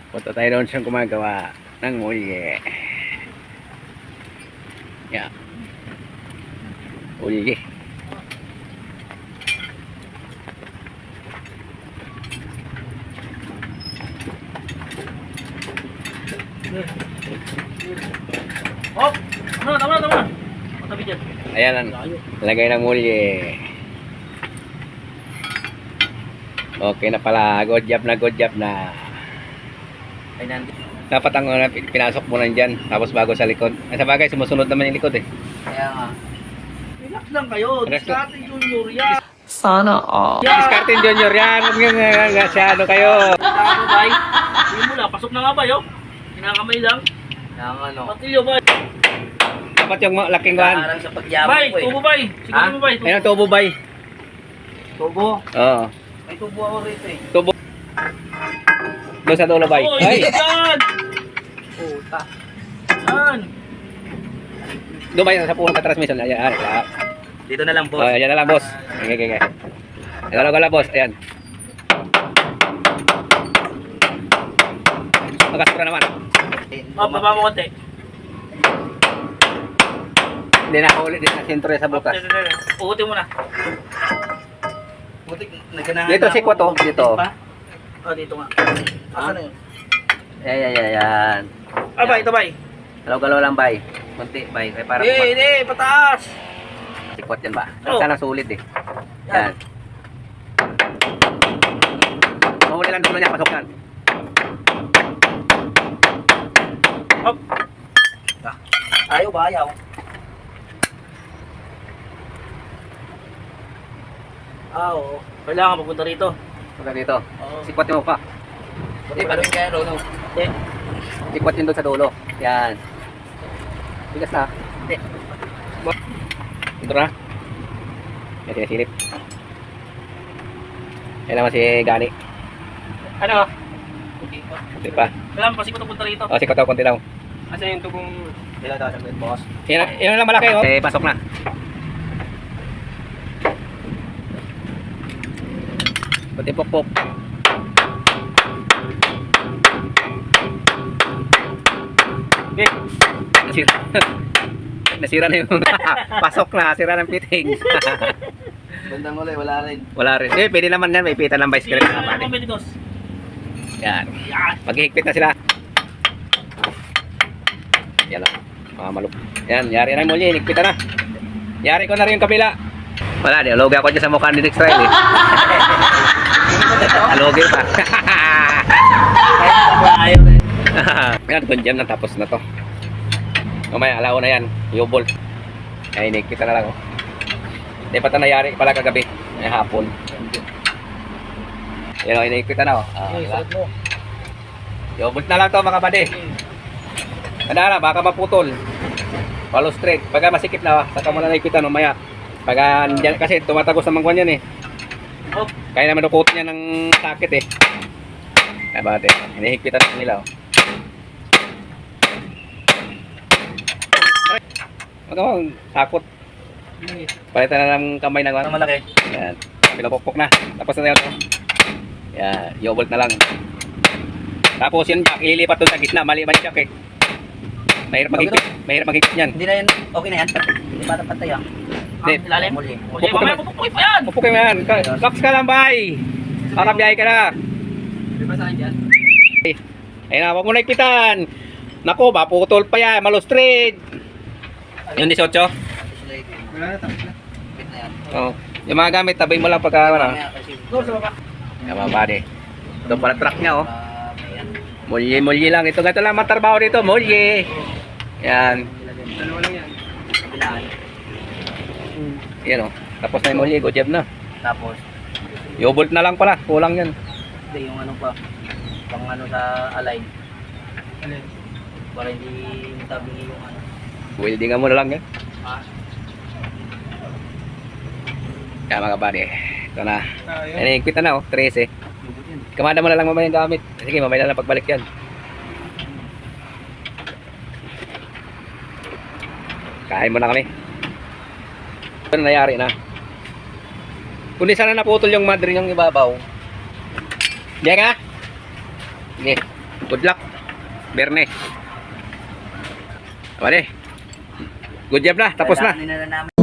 Punta tayo doon siyang gumagawa ng mulye. Yeah. Mulye. Hop! Tama. Matabi dyan. Ayan ang lagay ng mulye. Okay na pala. Good job na. Ay, nandito. Dapat ang pinasok mo na dyan. Tapos bago sa likod. Sa bagay, sumusunod naman yung likod eh. Kaya nga. Relax lang kayo. Relax lang. Discarding junior yan. Sana all. Discarding junior yan. Huwag nga siya kayo. Ako, bay. Hindi mo na. Pasok na nga ba, yo? Kinakamay lang. Nang ano. Patilyo, bay. Dapat yung laking wan. Parang sa pagyabang Bay, ko eh. tubo, bay. Sige mo, bay. Ayan ang tubo bay. Tubo. Oo. May tubo ako rito eh. Tubo. Doon sa dulo bay. Oh, Ay! yan! Puta. Yan! Doon bay sa punong transmission. Ayan. Dito na lang boss. Ayan na lang boss. Okay. Galaw boss. Ayan. Magasura naman. Oh, baba mo konti. Hindi na ulit din na sentro sa bukas. Uhutin mo na. Putik, naganahan Dito na si ako. Kwato. Dito. Oh, dito nga. Asan na yun? Ayan. Ah, bay, ito, bay. Galaw lang bay. Kunti bay. Kaya para Hindi, pataas. sikwat yan ba? Oh. Sana sulit eh. Yan. Mahuli lang dulo niya. Pasok yan. Hop. Ayaw ba? Ayaw. Oo. Kailangan pupunta rito. Punta dito. Oo. Sikwat mo pa. Hindi pa rin kaya Rono. Hindi. Sikwat yun doon sa dulo. Yan. Bigas na. Hindi. Ito na. Yan sinisilip. Yan naman si Gani. Ano? Kunti pa. Kailangan pa siguro pupunta rito. O, sikwat daw. Kunti lang. Kasi yung tugong... Kailan daw sa boss? Yan lang malaki. Oh. Eh, pasok na. Kunti pokpok. Okay. Nasira na yung pasok na, sira ng fittings. Bandang uli, wala rin. Wala rin. Eh, pwede naman yan, may pita ng bicycle na kapatid. Kompetitos. Yan. Yan. Maghihigpit na sila. Yan o. Mga maluk. Yan, yari na yung mulya, hinigpitan na. Yari ko na rin yung kabila. Wala, di. Alogi ako dyan sa mukha ni Dick Style eh. Alogi pa. Ayaw rin. Yan, kung dyan na tapos na to. Mamaya, alaw na yan. Yubol. Ay, hinigpitan na lang oh. Hindi pa ito nayari pala kagabi. Ay, hapon. Yan o, hinigpitan na oh. Diba? Yubol na lang to mga kapatid. Tanda na, baka maputol. Follow straight. Pagka masikip na, saka mo na naikita mamaya. Pagka andyan, kasi tumatagos naman kwan yan eh. Hop. Kaya naman dukutin niya ng sakit eh. Kaya bakit eh, hinihigpitan na nila oh. Ano mo, takot. Palitan na ng kamay ng Ang malaki. yan. Pinapokpok na. Tapos na yun. Yan, yobolt na lang. Tapos yun, jack, ililipat doon sa gitna. Mali jack eh. Mahirap magigit yan. Hindi na yan. Okay na yan. Hindi pa pantay ah. Hindi. Ilalim. Muli. Okay, mamaya pupukoy pa yan. Pupukin mo yan. Relax ka lang, bay. Makabiyahe ka na. Di ba saan dyan? Ayun na, huwag mo naikpitan. Naku, maputol pa yan. Malustrid. Yung 18. Wala na, tapos na. Wait na yan. Oh. Yung mga gamit, tabay mo lang pagka ano. Mamaya kasi. Go sa baba. Yan mga buddy. Ito pala truck niya oh. Ayan. Mulye lang. Ito lang matarbaho dito. Mulye. Yan. Dalawa lang yan. Kabilaan. Yan oh. Tapos na yung mulye. Good job na. Tapos, Yobolt na lang pala. Kulang yan. hindi yung ano pa. Pang ano sa align. Para hindi tabi yung ano. Weldingan mo na lang yan. Ah. Yan mga buddy. Ito na. Yan, higpit na oh. 13. Kamada mo na lang mamaya yung gamit. Sige, mamaya na lang pagbalik yan. Kain mo na kami. Ano nangyari na? Kundi sana naputol yung madre yung ibabaw. Diyan ka? Sige. Good luck. Berne. Kapade. Good job na. Tapos na. Dadaanin na namin.